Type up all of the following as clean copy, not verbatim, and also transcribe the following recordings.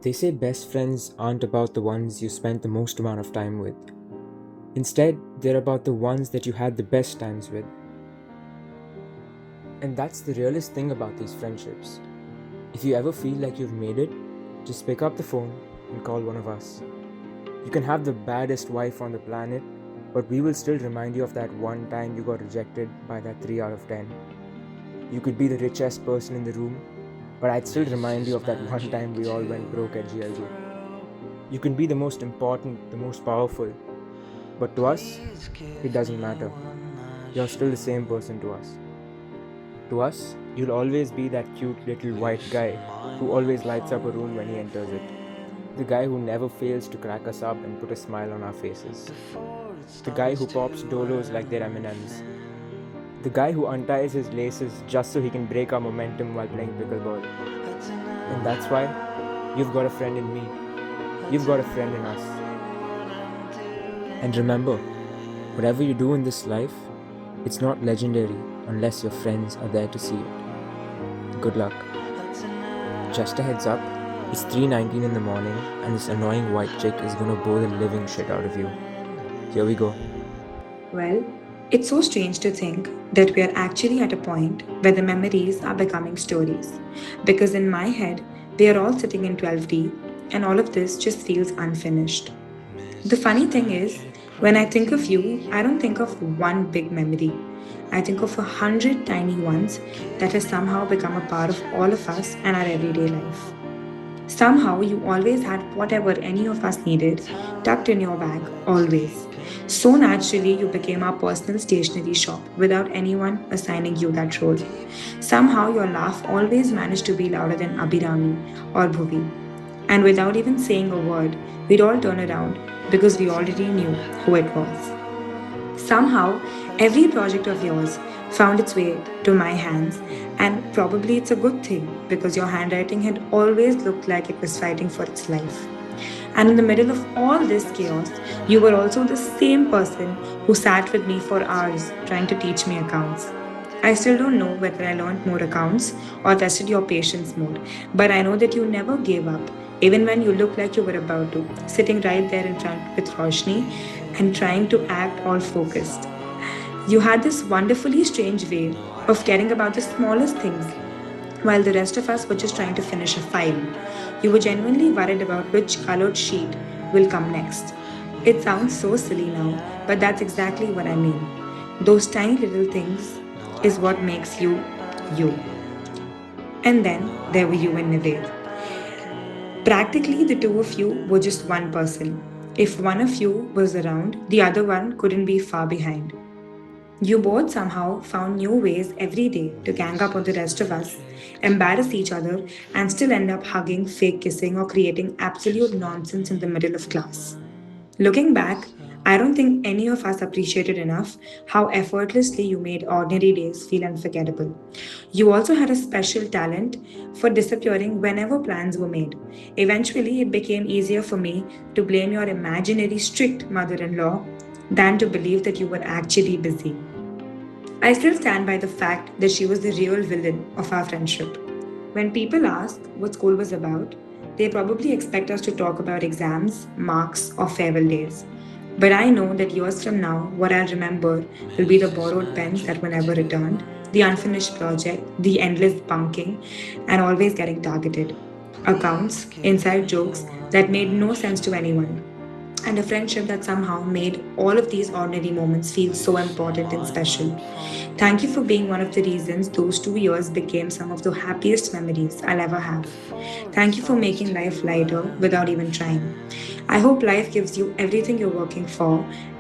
They say best friends aren't about the ones you spent the most amount of time with. Instead, they're about the ones that you had the best times with. And that's the realest thing about these friendships. If you ever feel like you've made it, just pick up the phone and call one of us. You can have the baddest wife on the planet, but we will still remind you of that one time you got rejected by that 3 out of 10. You could be the richest person in the room, but I'd still remind you of that one time we all went broke at GLG. You can be the most important, the most powerful, but to us, it doesn't matter. You're still the same person to us. To us, you'll always be that cute little white guy who always lights up a room when he enters it. The guy who never fails to crack us up and put a smile on our faces. The guy who pops dolos like they're M&Ms. The guy who unties his laces just so he can break our momentum while playing pickleball. And that's why you've got a friend in me. You've got a friend in us. And remember, whatever you do in this life, it's not legendary unless your friends are there to see it. Good luck. Just a heads up, it's 3:19 in the morning and this annoying white chick is gonna bore the living shit out of you. Here we go. Well, it's so strange to think that we are actually at a point where the memories are becoming stories. Because in my head, we are all sitting in 12D and all of this just feels unfinished. The funny thing is, when I think of you, I don't think of one big memory. I think of 100 tiny ones that have somehow become a part of all of us and our everyday life. Somehow, you always had whatever any of us needed tucked in your bag, always. So naturally, you became our personal stationery shop without anyone assigning you that role. Somehow, your laugh always managed to be louder than Abhirami or Bhuvi. And without even saying a word, we'd all turn around because we already knew who it was. Somehow, every project of yours found its way to my hands, and probably it's a good thing because your handwriting had always looked like it was fighting for its life. And in the middle of all this chaos, you were also the same person who sat with me for hours trying to teach me accounts. I still don't know whether I learned more accounts or tested your patience more, but I know that you never gave up, even when you looked like you were about to, sitting right there in front with Roshni and trying to act all focused. You had this wonderfully strange way of caring about the smallest things while the rest of us were just trying to finish a file. You were genuinely worried about which colored sheet will come next. It sounds so silly now, but that's exactly what I mean. Those tiny little things is what makes you you. And then there were you and Nived. Practically, the two of you were just one person. If one of you was around, the other one couldn't be far behind. You both somehow found new ways every day to gang up on the rest of us, embarrass each other, and still end up hugging, fake kissing, or creating absolute nonsense in the middle of class. Looking back, I don't think any of us appreciated enough how effortlessly you made ordinary days feel unforgettable. You also had a special talent for disappearing whenever plans were made. Eventually, it became easier for me to blame your imaginary strict mother in law than to believe that you were actually busy. I still stand by the fact that she was the real villain of our friendship. When people ask what school was about, they probably expect us to talk about exams, marks, or farewell days. But I know that years from now, what I'll remember will be the borrowed pens that were never returned, the unfinished project, the endless bunking, and always getting targeted. Accounts, inside jokes that made no sense to anyone, and a friendship that somehow made all of these ordinary moments feel so important and special. Thank you for being one of the reasons those 2 years became some of the happiest memories I'll ever have. Thank you for making life lighter without even trying. I hope life gives you everything you're working for,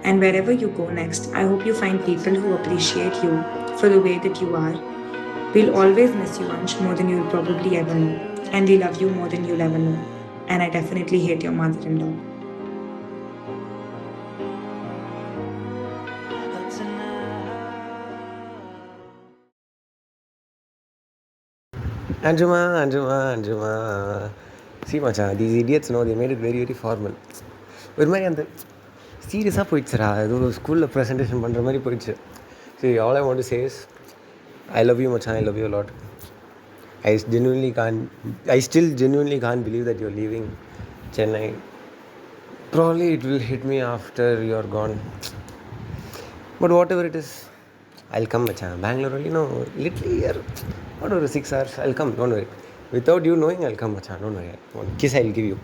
and wherever you go next, I hope you find people who appreciate you for the way that you are. We'll always miss you, Ansh, more than you'll probably ever know, and we love you more than you'll ever know. And I definitely hate your mother in law. Anjuma. See, Macha, these idiots know they made it very, very formal. ஒரு மாதிரி அந்த சீரியஸாக போயிடுச்சுடா ஏதோ ஒரு ஸ்கூலில் presentation பண்ணுற மாதிரி போயிடுச்சு சரி all I want to say is I love you மச்சான் I love you lot I still genuinely can't believe that you're leaving Chennai. Probably it will hit me after you're gone. But whatever it is, I'll come, Macha. Bangalore only, no, literally here. Whatever, 6 hours, I'll come, don't worry. Without you knowing, I'll come, Macha, don't worry. One kiss I'll give you.